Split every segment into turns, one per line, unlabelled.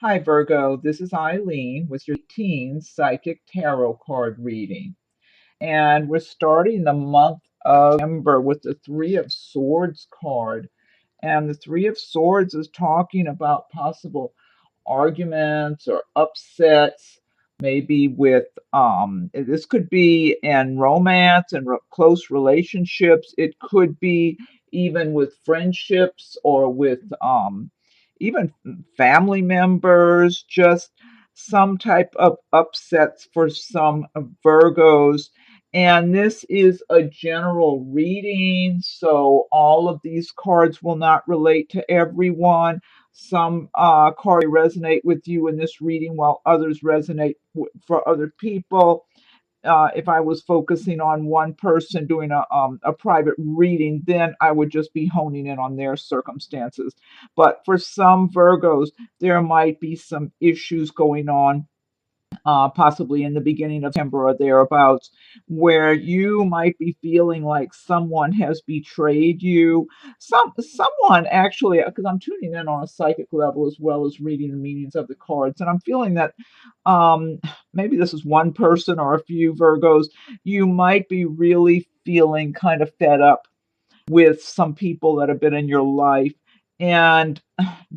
Hi, Virgo. This is Eileen with your teen psychic tarot card reading. And we're starting the month of September with the Three of Swords card. And the Three of Swords is talking about possible arguments or upsets, maybe with this could be in romance and close relationships. It could be even with friendships or with even family members, just some type of upsets for some Virgos. And this is a general reading, so all of these cards will not relate to everyone. Some cards resonate with you in this reading, while others resonate for other people. If I was focusing on one person doing a private reading, then I would just be honing in on their circumstances. But for some Virgos, there might be some issues going on, possibly in the beginning of September or thereabouts, where you might be feeling like someone has betrayed you. Someone actually, because I'm tuning in on a psychic level as well as reading the meanings of the cards, and I'm feeling that um, maybe this is one person or a few Virgos. You might be really feeling kind of fed up with some people that have been in your life, and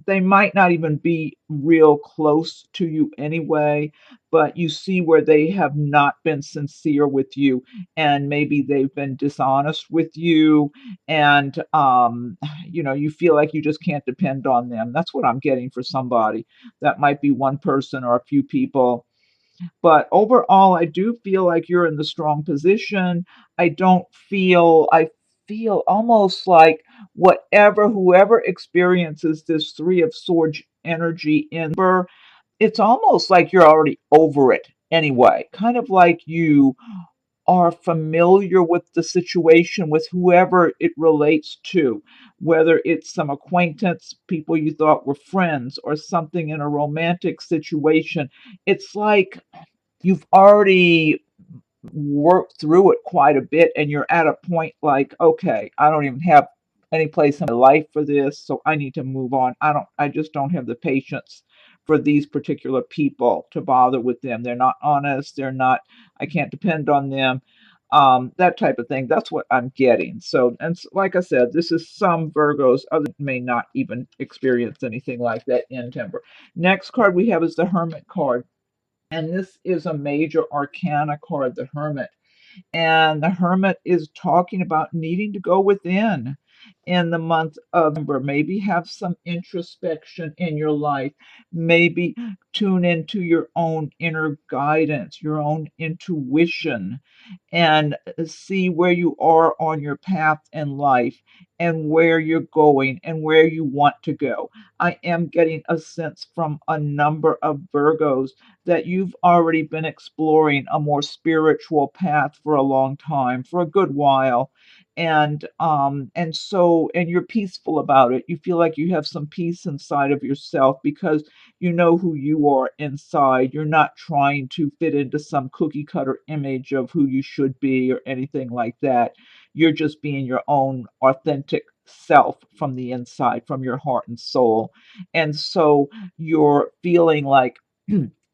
they might not even be real close to you anyway, but you see where they have not been sincere with you, and maybe they've been dishonest with you, and you feel like you just can't depend on them. That's what I'm getting for somebody. That might be one person or a few people, but overall, I do feel like you're in the strong position. I feel almost like whoever experiences this Three of Swords energy in her, it's almost like you're already over it anyway. Kind of like you are familiar with the situation with whoever it relates to, whether it's some acquaintance, people you thought were friends, or something in a romantic situation. It's like you've already worked through it quite a bit and you're at a point like, okay, I don't even have any place in my life for this, so I need to move on. I just don't have the patience for these particular people to bother with them. They're not honest, I can't depend on them. That type of thing. That's what I'm getting. So, and like I said, this is some Virgos. Others may not even experience anything like that in September. Next card we have is the Hermit card. And this is a major arcana card, the Hermit. And the Hermit is talking about needing to go within in the month of November. Maybe have some introspection in your life. Maybe tune into your own inner guidance, your own intuition, and see where you are on your path in life and where you're going and where you want to go. I am getting a sense from a number of Virgos that you've already been exploring a more spiritual path for a long time, for a good while. And you're peaceful about it. You feel like you have some peace inside of yourself because you know who you are inside. You're not trying to fit into some cookie cutter image of who you should be or anything like that. You're just being your own authentic self from the inside, from your heart and soul. And so you're feeling like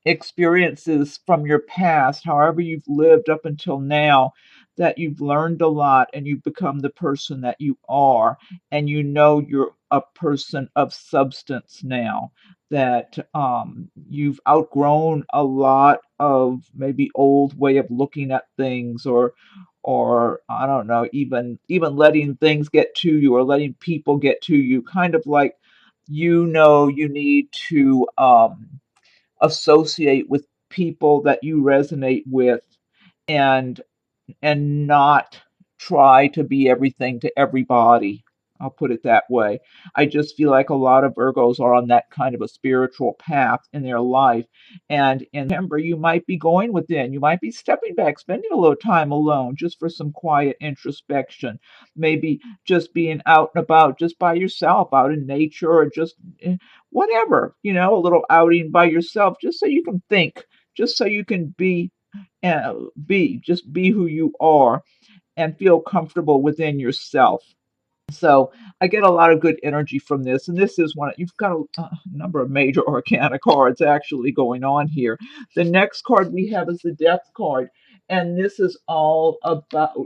experiences from your past, however you've lived up until now, that you've learned a lot and you've become the person that you are. And you know you're a person of substance now, that you've outgrown a lot of maybe old way of looking at things, or I don't know, even letting things get to you or letting people get to you, kind of like you need to associate with people that you resonate with, and not try to be everything to everybody. I'll put it that way. I just feel like a lot of Virgos are on that kind of a spiritual path in their life. And in September, you might be going within, you might be stepping back, spending a little time alone just for some quiet introspection. Maybe just being out and about just by yourself, out in nature, or just whatever, a little outing by yourself, just so you can think, just so you can just be who you are and feel comfortable within yourself. So I get a lot of good energy from this, and this is one. You've got a number of major arcana cards actually going on here. The next card we have is the Death card, and this is all about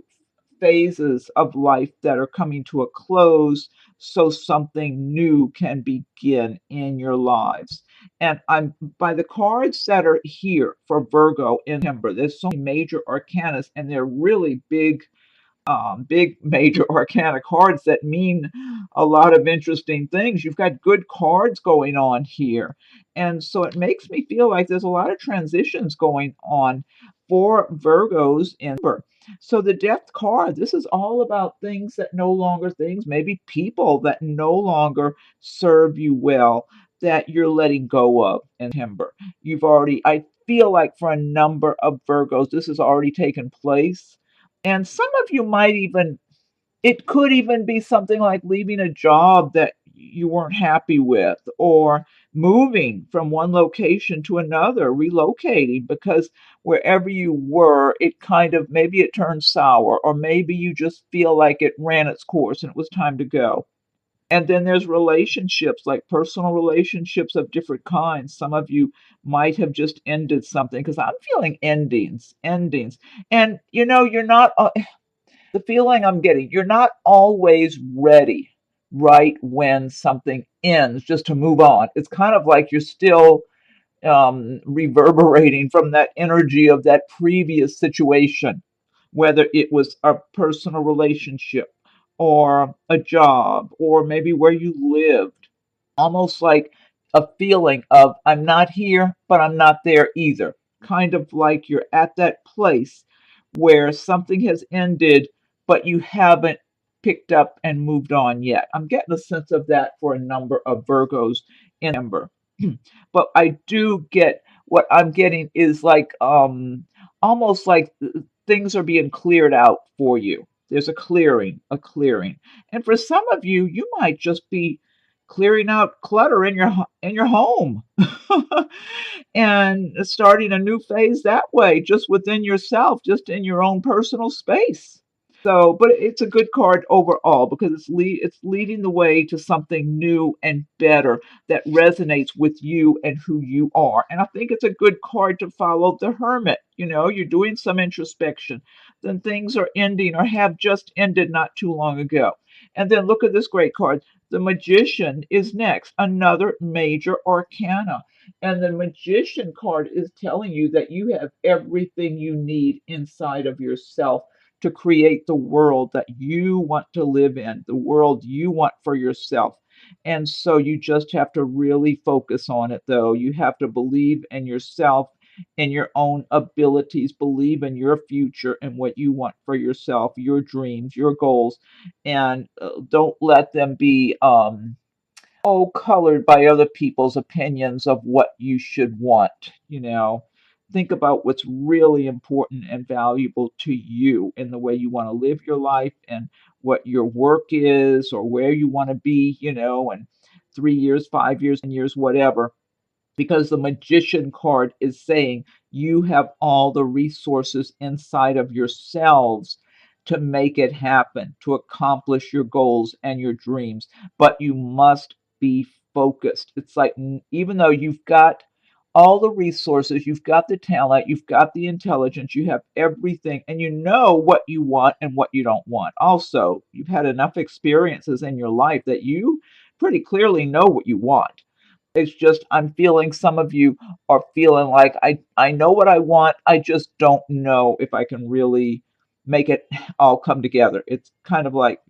phases of life that are coming to a close, so something new can begin in your lives. And I'm by the cards that are here for Virgo in September. There's so many major arcanas, and they're really big major arcana cards that mean a lot of interesting things. You've got good cards going on here. And so it makes me feel like there's a lot of transitions going on for Virgos in September. So the Death card, this is all about things that no longer things, maybe people that no longer serve you well, that you're letting go of in September. I feel like for a number of Virgos, this has already taken place, and some of you might even, it could even be something like leaving a job that you weren't happy with, or moving from one location to another, relocating because wherever you were, it kind of, maybe it turned sour, or maybe you just feel like it ran its course and it was time to go. And then there's relationships, like personal relationships of different kinds. Some of you might have just ended something, because I'm feeling endings. And you're not, the feeling I'm getting, you're not always ready right when something ends just to move on. It's kind of like you're still reverberating from that energy of that previous situation, whether it was a personal relationship or a job or maybe where you lived. Almost like a feeling of I'm not here, but I'm not there either. Kind of like you're at that place where something has ended, but you haven't picked up and moved on yet. I'm getting a sense of that for a number of Virgos in September. But I do get, what I'm getting is like almost like things are being cleared out for you. There's a clearing. And for some of you, you might just be clearing out clutter in your home and starting a new phase that way, just within yourself, just in your own personal space. So, but it's a good card overall because it's leading the way to something new and better that resonates with you and who you are. And I think it's a good card to follow the Hermit. You're doing some introspection, then things are ending or have just ended not too long ago. And then look at this great card. The Magician is next, another major arcana. And the Magician card is telling you that you have everything you need inside of yourself to create the world that you want to live in, the world you want for yourself. And so you just have to really focus on it, though. You have to believe in yourself and your own abilities, believe in your future and what you want for yourself, your dreams, your goals, and don't let them be colored by other people's opinions of what you should want. Think about what's really important and valuable to you in the way you want to live your life, and what your work is, or where you want to be, in 3 years, 5 years, 10 years, whatever, because the Magician card is saying you have all the resources inside of yourselves to make it happen, to accomplish your goals and your dreams. But you must be focused. It's like, even though you've got all the resources, you've got the talent, you've got the intelligence, you have everything, and you know what you want and what you don't want. Also, you've had enough experiences in your life that you pretty clearly know what you want. It's just I'm feeling some of you are feeling like I know what I want. I just don't know if I can really make it all come together. It's kind of like,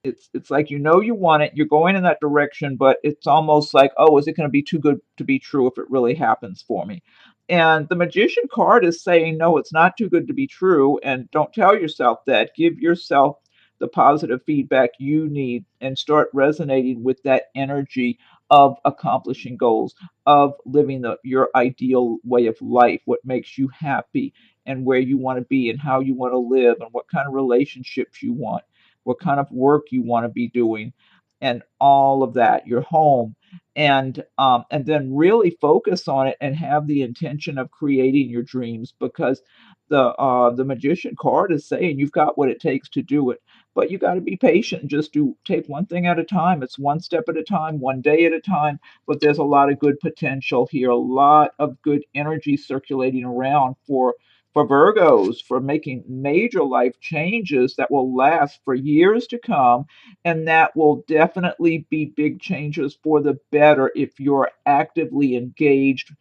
it's like you want it, you're going in that direction, but it's almost like, oh, is it going to be too good to be true if it really happens for me? And the Magician card is saying, no, it's not too good to be true. And don't tell yourself that. Give yourself the positive feedback you need and start resonating with that energy of accomplishing goals, of living your ideal way of life, what makes you happy, and where you want to be, and how you want to live, and what kind of relationships you want, what kind of work you want to be doing, and all of that, your home, and then really focus on it and have the intention of creating your dreams, because the Magician card is saying you've got what it takes to do it. but you got to be patient and just do take one thing at a time. It's one step at a time, one day at a time. But there's a lot of good potential here, a lot of good energy circulating around for Virgos for making major life changes that will last for years to come. And that will definitely be big changes for the better if you're actively engaged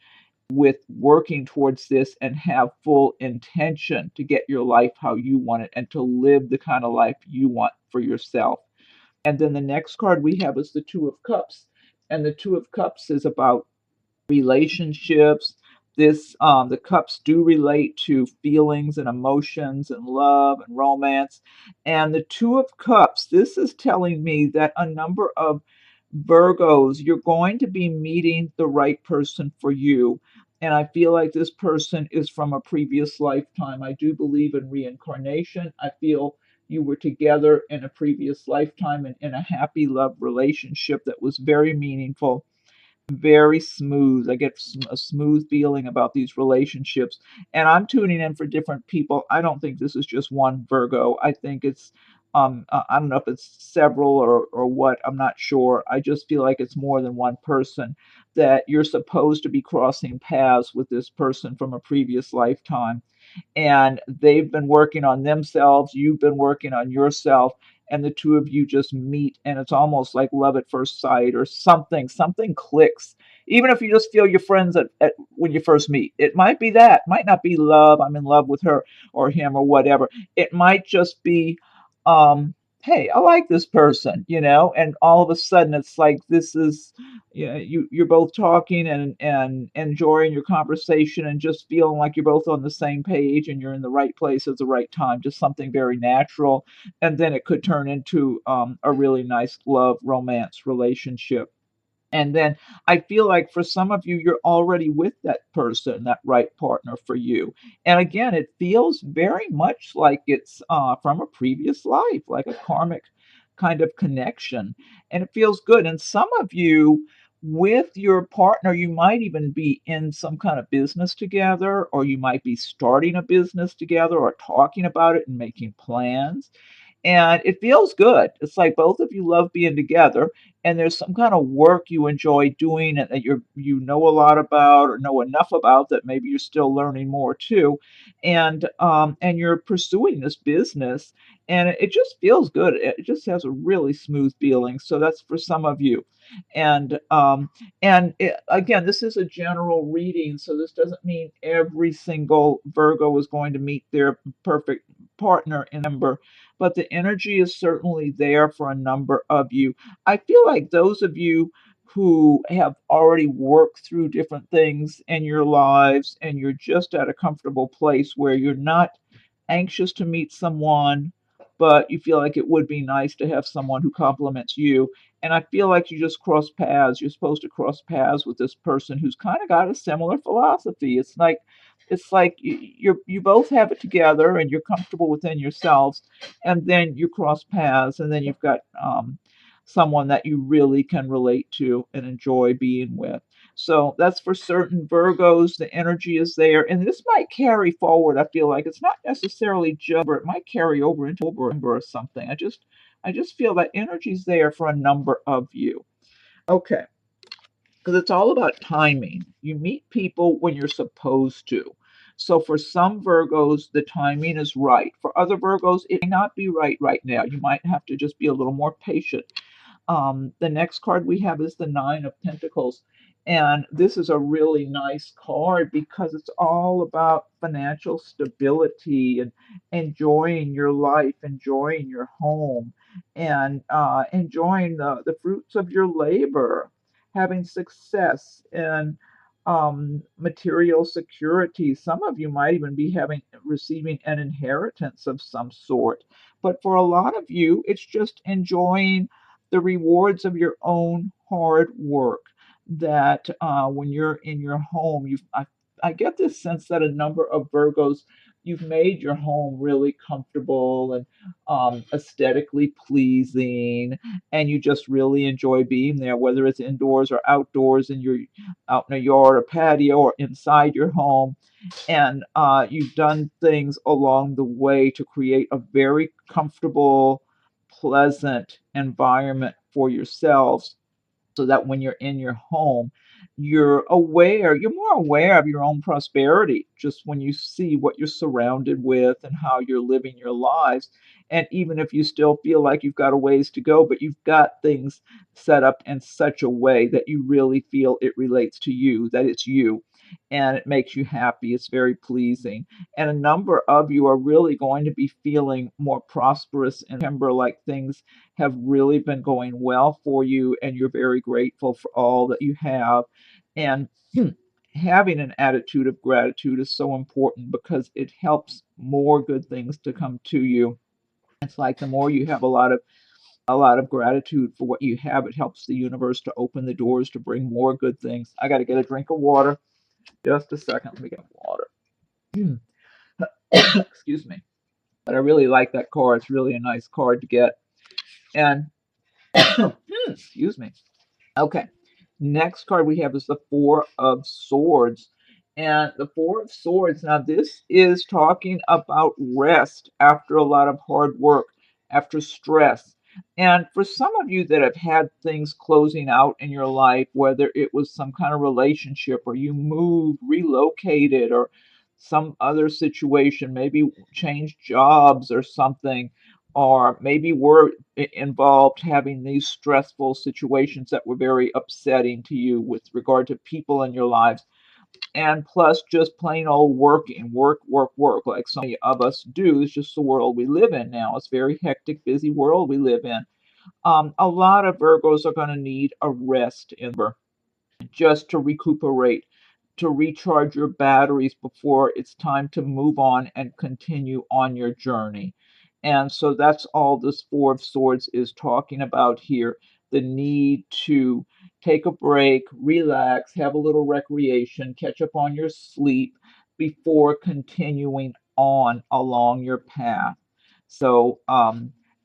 with working towards this and have full intention to get your life how you want it and to live the kind of life you want for yourself. And then the next card we have is the Two of Cups. And the Two of Cups is about relationships. This the cups do relate to feelings and emotions and love and romance. And the Two of Cups, this is telling me that a number of Virgos, you're going to be meeting the right person for you. And I feel like this person is from a previous lifetime. I do believe in reincarnation. I feel you were together in a previous lifetime and in a happy love relationship that was very meaningful, very smooth. I get a smooth feeling about these relationships. And I'm tuning in for different people. I don't think this is just one Virgo. I think it's I don't know if it's several or what. I'm not sure. I just feel like it's more than one person that you're supposed to be crossing paths with this person from a previous lifetime, and they've been working on themselves, you've been working on yourself, and the two of you just meet, and it's almost like love at first sight or something clicks. Even if you just feel your friends at when you first meet, it might be that, might not be love, I'm in love with her or him or whatever. It might just be hey, I like this person, and all of a sudden it's like this is, yeah, you're both talking and enjoying your conversation and just feeling like you're both on the same page and you're in the right place at the right time, just something very natural. And then it could turn into a really nice love romance relationship. And then I feel like for some of you, you're already with that person, that right partner for you. And again, it feels very much like it's from a previous life, like a karmic kind of connection. And it feels good. And some of you, with your partner, you might even be in some kind of business together, or you might be starting a business together, or talking about it and making plans, and it feels good. It's like both of you love being together, and there's some kind of work you enjoy doing and that you know a lot about or know enough about that maybe you're still learning more too, and you're pursuing this business, and it just feels good. It just has a really smooth feeling. So that's for some of you, and again, this is a general reading, so this doesn't mean every single Virgo is going to meet their perfect partner in number, but the energy is certainly there for a number of you. I feel like those of you who have already worked through different things in your lives and you're just at a comfortable place where you're not anxious to meet someone, but you feel like it would be nice to have someone who compliments you. And I feel like you just cross paths. You're supposed to cross paths with this person who's kind of got a similar philosophy. It's like you both have it together and you're comfortable within yourselves, and then you cross paths, and then you've got someone that you really can relate to and enjoy being with. So that's for certain Virgos. The energy is there, and this might carry forward. I feel like it's not necessarily just, it might carry over into November or something. I just feel that energy's there for a number of you. Okay, because it's all about timing. You meet people when you're supposed to. So for some Virgos, the timing is right. For other Virgos, it may not be right now. You might have to just be a little more patient. The next card we have is the Nine of Pentacles. And this is a really nice card because it's all about financial stability and enjoying your life, enjoying your home, and enjoying the fruits of your labor, having success and material security. Some of you might even be receiving an inheritance of some sort. But for a lot of you, it's just enjoying the rewards of your own hard work. That when you're in your home, I get this sense that a number of Virgos, you've made your home really comfortable and aesthetically pleasing, and you just really enjoy being there, whether it's indoors or outdoors, and you're out in a yard or patio or inside your home. And you've done things along the way to create a very comfortable pleasant environment for yourselves so that when you're in your home, you're more aware of your own prosperity just when you see what you're surrounded with and how you're living your lives. And even if you still feel like you've got a ways to go, but you've got things set up in such a way that you really feel it relates to you, that it's you, and it makes you happy. It's very pleasing. And a number of you are really going to be feeling more prosperous in September, like things have really been going well for you, and you're very grateful for all that you have. And having an attitude of gratitude is so important because it helps more good things to come to you. It's like the more you have a lot of gratitude for what you have, it helps the universe to open the doors to bring more good things. I got to get a drink of water. Just a second, let me get water. Excuse me. But I really like that card. It's really a nice card to get. And excuse me. Okay. Next card we have is the Four of Swords. And the Four of Swords, now this is talking about rest after a lot of hard work, after stress. And for some of you that have had things closing out in your life, whether it was some kind of relationship or you moved, relocated, or some other situation, maybe changed jobs or something, or maybe were involved having these stressful situations that were very upsetting to you with regard to people in your lives, and plus just plain old working, work, work, work, like so many of us do. It's just the world we live in now. It's a very hectic, busy world we live in. A lot of Virgos are going to need a rest in just to recuperate, to recharge your batteries before it's time to move on and continue on your journey. And so that's all this Four of Swords is talking about here, the need to take a break, relax, have a little recreation, catch up on your sleep before continuing on along your path. So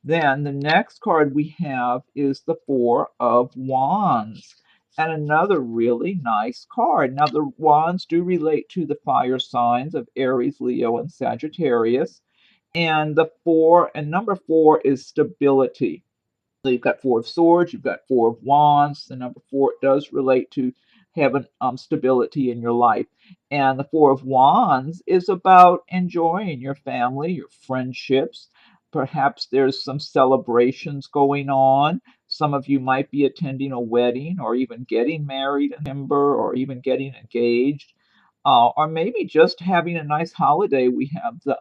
then the next card we have is the Four of Wands, and another really nice card. Now, the wands do relate to the fire signs of Aries, Leo, and Sagittarius. And the four and number four is stability. So you've got Four of Swords, you've got Four of Wands. The number four does relate to having stability in your life. And the Four of Wands is about enjoying your family, your friendships. Perhaps there's some celebrations going on. Some of you might be attending a wedding or even getting married in September or even getting engaged. Or maybe just having a nice holiday. We have the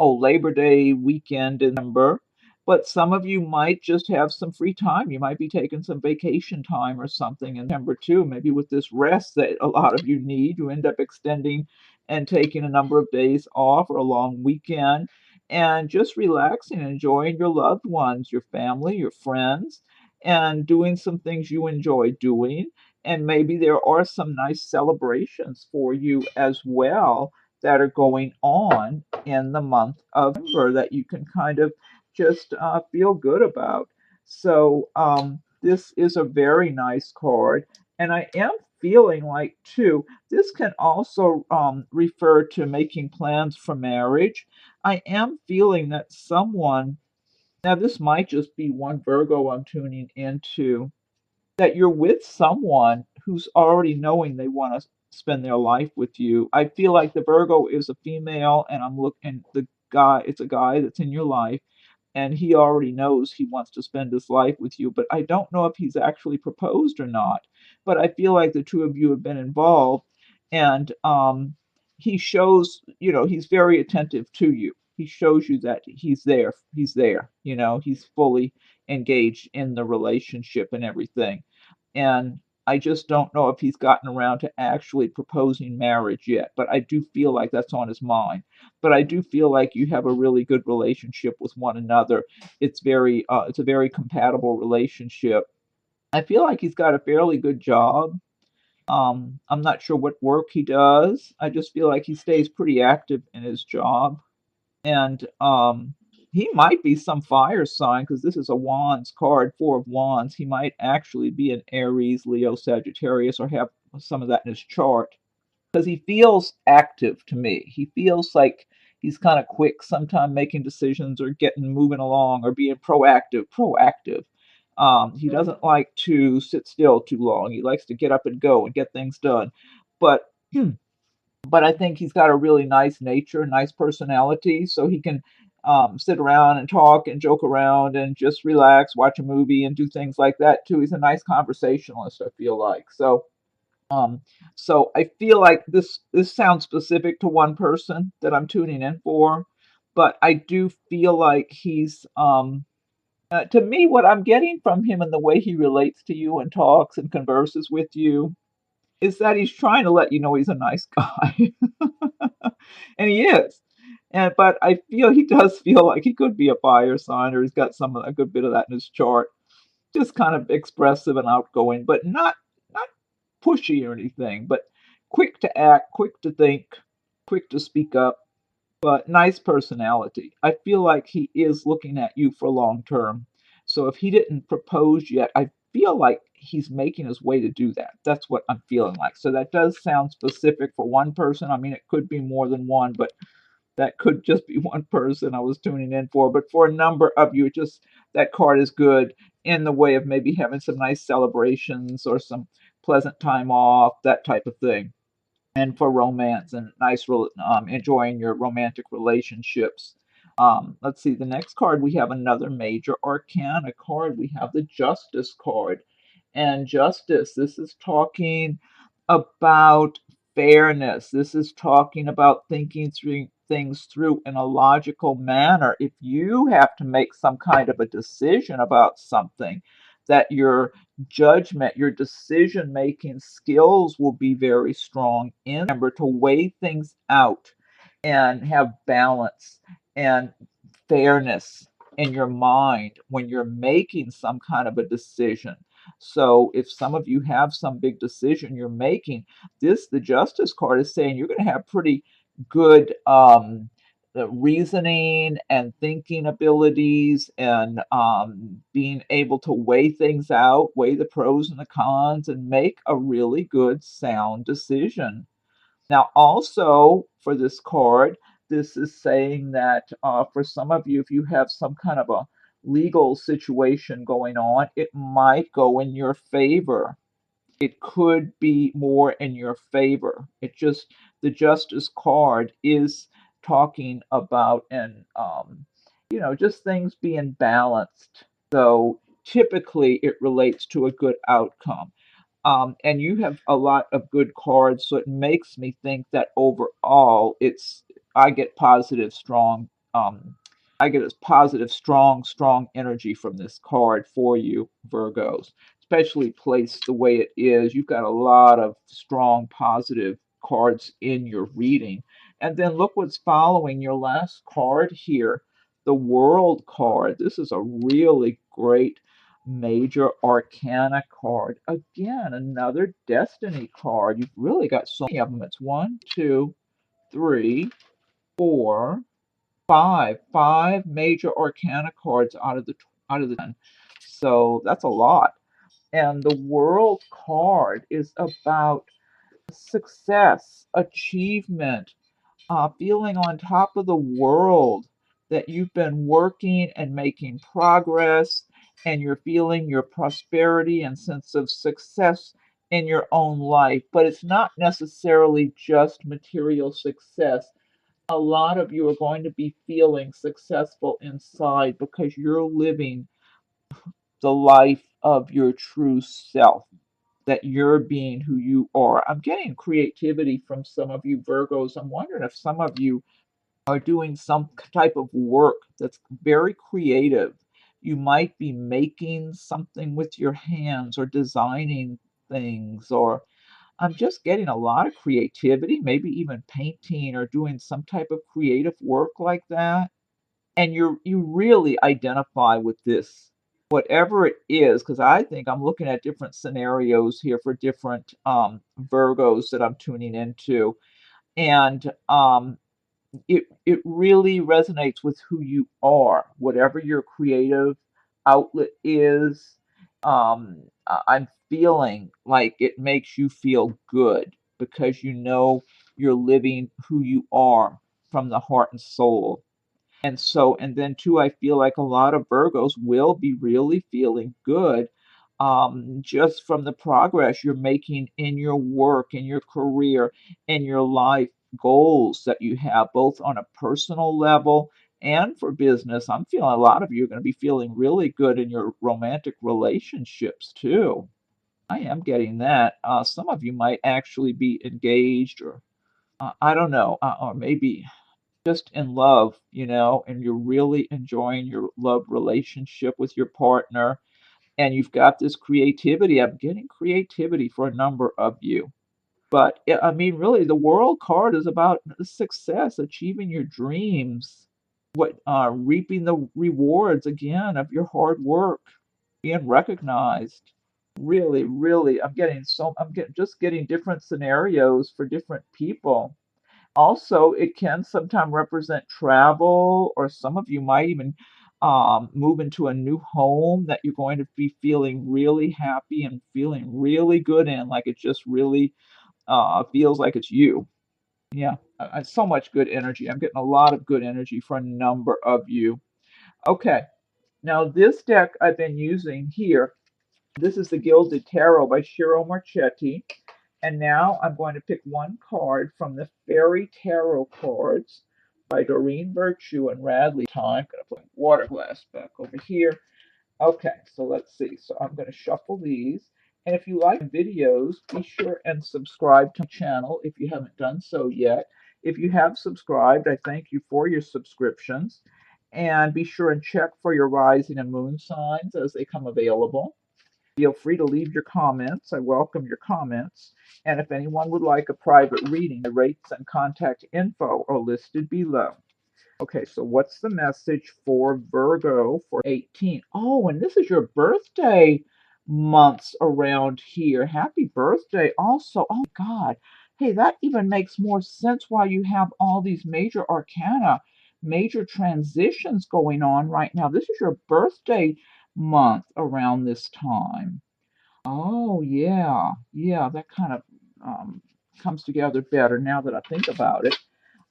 Labor Day weekend in December. But some of you might just have some free time. You might be taking some vacation time or something in September too. Maybe with this rest that a lot of you need, you end up extending and taking a number of days off or a long weekend and just relaxing and enjoying your loved ones, your family, your friends, and doing some things you enjoy doing. And maybe there are some nice celebrations for you as well that are going on in the month of November that you can kind of just feel good about. So this is a very nice card. And I am feeling like, too, this can also refer to making plans for marriage. I am feeling that someone, now this might just be one Virgo I'm tuning into, that you're with someone who's already knowing they want to spend their life with you. I feel like the Virgo is a female, and I'm looking the guy. It's a guy that's in your life, and he already knows he wants to spend his life with you. But I don't know if he's actually proposed or not. But I feel like the two of you have been involved, and he shows, he's very attentive to you. He shows you that he's there. He's there. He's fully engaged in the relationship and everything. And I just don't know if he's gotten around to actually proposing marriage yet, but I do feel like that's on his mind. But I do feel like you have a really good relationship with one another. It's a very compatible relationship. I feel like he's got a fairly good job. I'm not sure what work he does. I just feel like he stays pretty active in his job. And he might be some fire sign because this is a Wands card, Four of Wands. He might actually be an Aries, Leo, Sagittarius, or have some of that in his chart because he feels active to me. He feels like He's kind of quick sometimes making decisions or getting moving along or being proactive. He doesn't like to sit still too long. He likes to get up and go and get things done. But but I think he's got a really nice nature, nice personality, so he can sit around and talk and joke around and just relax, watch a movie and do things like that too. He's a nice conversationalist, I feel like. Um, so I feel like this sounds specific to one person that I'm tuning in for, but I do feel like he's to me what I'm getting from him and the way he relates to you and talks and converses with you is that he's trying to let you know he's a nice guy. And he is. And but I feel he does feel like he could be a fire sign or he's got some a good bit of that in his chart. Just kind of expressive and outgoing, but not pushy or anything, but quick to act, quick to think, quick to speak up, but nice personality. I feel like he is looking at you for long term. So if he didn't propose yet, I feel like he's making his way to do that. That's what I'm feeling like. So that does sound specific for one person. I mean, it could be more than one, but that could just be one person I was tuning in for. But for a number of you, it just that card is good in the way of maybe having some nice celebrations or some pleasant time off, that type of thing, and for romance and nice enjoying your romantic relationships. Let's see, the next card we have another major arcana card. We have the Justice card. And justice, this is talking about fairness. This is talking about thinking through things through in a logical manner. If you have to make some kind of a decision about something, that your judgment, your decision making skills will be very strong. In remember to weigh things out and have balance and fairness in your mind when you're making some kind of a decision. So if some of you have some big decision you're making, the justice card is saying you're going to have pretty good reasoning and thinking abilities and being able to weigh things out, weigh the pros and the cons, and make a really good, sound decision. Now, also for this card, this is saying that for some of you, if you have some kind of a legal situation going on, it might go in your favor. It could be more in your favor. It just, the Justice card is talking about, and just things being balanced. So typically it relates to a good outcome. And you have a lot of good cards, so it makes me think that overall, I get positive, strong, I get a positive, strong energy from this card for you, Virgos, especially placed the way it is. You've got a lot of strong, positive cards in your reading. And then look what's following your last card here, the World card. This is a really great major arcana card. Again, another destiny card. You've really got so many of them. It's one, two, three, four, five. Five major arcana cards out of the 10. So that's a lot. And the World card is about success, achievement, feeling on top of the world, that you've been working and making progress, and you're feeling your prosperity and sense of success in your own life. But it's not necessarily just material success. A lot of you are going to be feeling successful inside because you're living the life of your true self, that you're being who you are. I'm getting creativity from some of you Virgos. I'm wondering if some of you are doing some type of work that's very creative. You might be making something with your hands or designing things, or I'm just getting a lot of creativity, maybe even painting or doing some type of creative work like that. And you really identify with this, whatever it is, because I think I'm looking at different scenarios here for different Virgos that I'm tuning into. And it really resonates with who you are, whatever your creative outlet is. I'm feeling like it makes you feel good because you know you're living who you are from the heart and soul. And so, and then too, I feel like a lot of Virgos will be really feeling good just from the progress you're making in your work, in your career, in your life goals that you have, both on a personal level and for business. I'm feeling a lot of you are going to be feeling really good in your romantic relationships too. I am getting that. Some of you might actually be engaged or I don't know, or maybe just in love, and you're really enjoying your love relationship with your partner, and you've got this creativity. I'm getting creativity for a number of you. But yeah, I mean, really, the World card is about success, achieving your dreams, reaping the rewards again of your hard work, being recognized. Really, really, just getting different scenarios for different people. Also, it can sometimes represent travel, or some of you might even move into a new home that you're going to be feeling really happy and feeling really good in, like it just really feels like it's you. Yeah, so much good energy. I'm getting a lot of good energy for a number of you. Okay, now this deck I've been using here, this is the Gilded Tarot by Shiro Marchetti. And now I'm going to pick one card from the Fairy Tarot cards by Doreen Virtue and Radley Time. I'm going to put my water glass back over here. Okay, so let's see. So I'm going to shuffle these. And if you like videos, be sure and subscribe to my channel if you haven't done so yet. If you have subscribed, I thank you for your subscriptions. And be sure and check for your rising and moon signs as they come available. Feel free to leave your comments. I welcome your comments. And if anyone would like a private reading, the rates and contact info are listed below. Okay, so what's the message for Virgo for 18? Oh, and this is your birthday months around here. Happy birthday also. Oh, God. Hey, that even makes more sense why you have all these major arcana, major transitions going on right now. This is your birthday month around this time. Oh, yeah. Yeah, that kind of comes together better now that I think about it.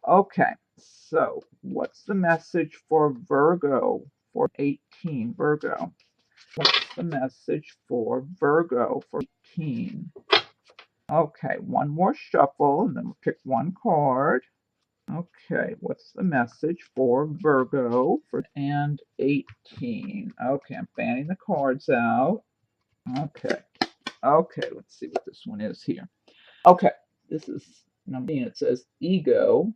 Okay, so what's the message for Virgo for 18? Virgo. What's the message for Virgo for 18? Okay, one more shuffle and then we'll pick one card. Okay, what's the message for Virgo for and 18? Okay, I'm fanning the cards out. Okay. Okay, let's see what this one is here. Okay, this is number 18. It says ego,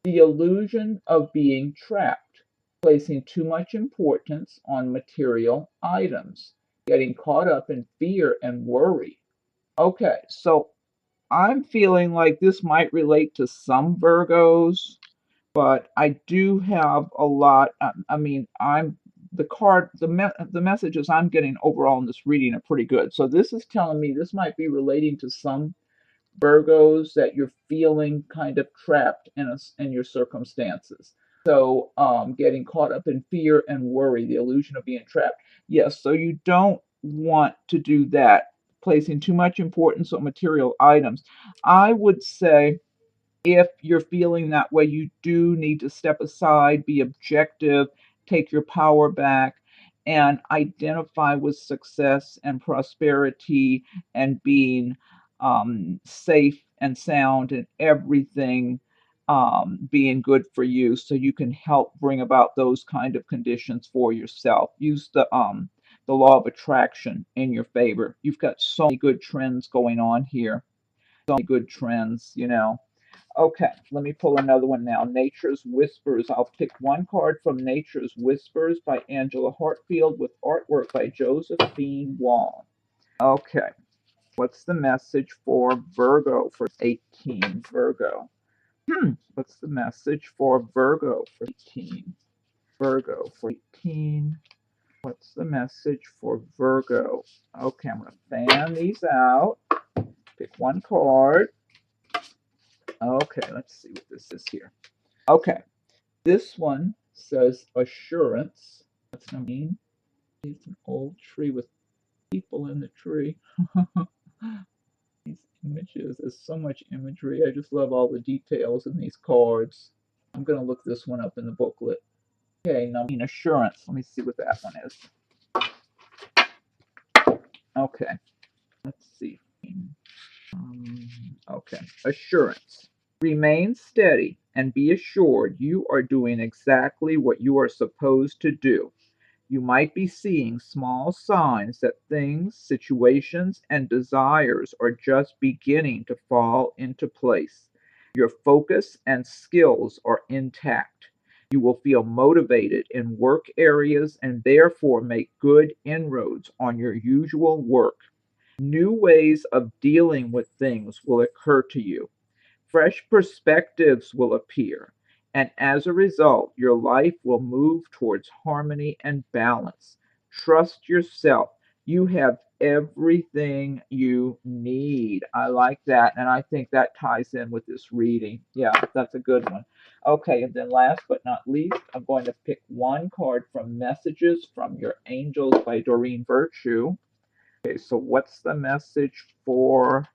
the illusion of being trapped, placing too much importance on material items, getting caught up in fear and worry. Okay, so I'm feeling like this might relate to some Virgos, but I do have a lot. I mean, I'm the card, the messages I'm getting overall in this reading are pretty good. So this is telling me this might be relating to some Virgos that you're feeling kind of trapped in your circumstances. So, getting caught up in fear and worry, the illusion of being trapped. Yes, so you don't want to do that, placing too much importance on material items. I would say if you're feeling that way, you do need to step aside, be objective, take your power back, and identify with success and prosperity and being safe and sound and everything being good for you so you can help bring about those kind of conditions for yourself. Use the law of attraction in your favor. You've got so many good trends going on here. So many good trends. Okay, let me pull another one now. Nature's Whispers. I'll pick one card from Nature's Whispers by Angela Hartfield with artwork by Josephine Wall. Okay, what's the message for Virgo for 18? Virgo. What's the message for Virgo for 18? Virgo for 18. What's the message for Virgo? Okay, I'm going to fan these out. Pick one card. Okay, let's see what this is here. Okay, this one says assurance. That's what I mean. It's an old tree with people in the tree. These images, there's so much imagery. I just love all the details in these cards. I'm going to look this one up in the booklet. Okay, number assurance. Let me see what that one is. Okay, let's see. Okay, assurance. Remain steady and be assured you are doing exactly what you are supposed to do. You might be seeing small signs that things, situations, and desires are just beginning to fall into place. Your focus and skills are intact. You will feel motivated in work areas and therefore make good inroads on your usual work. New ways of dealing with things will occur to you. Fresh perspectives will appear, and as a result, your life will move towards harmony and balance. Trust yourself. You have everything you need. I like that, and I think that ties in with this reading. Yeah, that's a good one. Okay, and then last but not least, I'm going to pick one card from Messages from Your Angels by Doreen Virtue. Okay, so what's the message for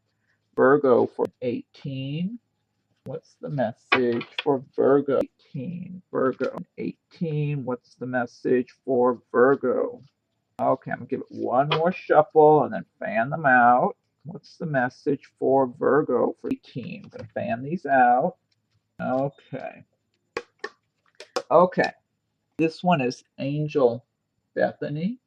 Virgo for 18? What's the message for Virgo 18? Virgo 18. What's the message for Virgo? Okay, I'm gonna give it one more shuffle and then fan them out. What's the message for Virgo for 18? I'm gonna fan these out. Okay. Okay. This one is Angel Bethany.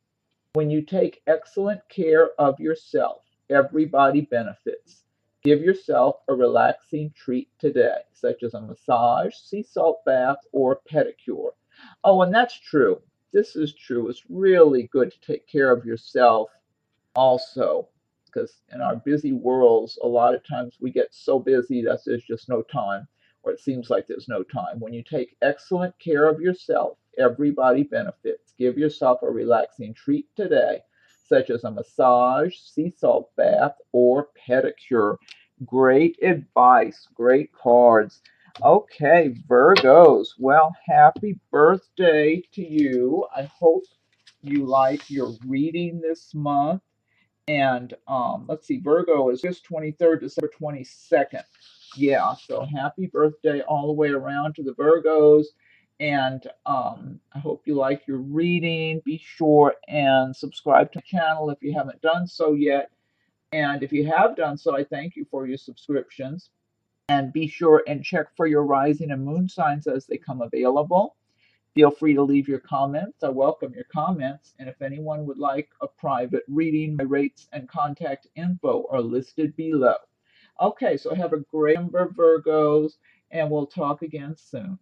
When you take excellent care of yourself, everybody benefits. Give yourself a relaxing treat today, such as a massage, sea salt bath, or pedicure. Oh, and that's true. This is true. It's really good to take care of yourself also, because in our busy worlds, a lot of times we get so busy that there's just no time, or it seems like there's no time. When you take excellent care of yourself, everybody benefits. Give yourself a relaxing treat today, such as a massage, sea salt bath, or pedicure. Great advice, great cards. Okay, Virgos. Well, happy birthday to you. I hope you like your reading this month. And let's see, Virgo is August 23rd, December 22nd. Yeah, so happy birthday all the way around to the Virgos. And I hope you like your reading. Be sure and subscribe to the channel if you haven't done so yet. And if you have done so, I thank you for your subscriptions. And be sure and check for your rising and moon signs as they come available. Feel free to leave your comments. I welcome your comments. And if anyone would like a private reading, my rates and contact info are listed below. Okay, so have a great number, Virgos, and we'll talk again soon.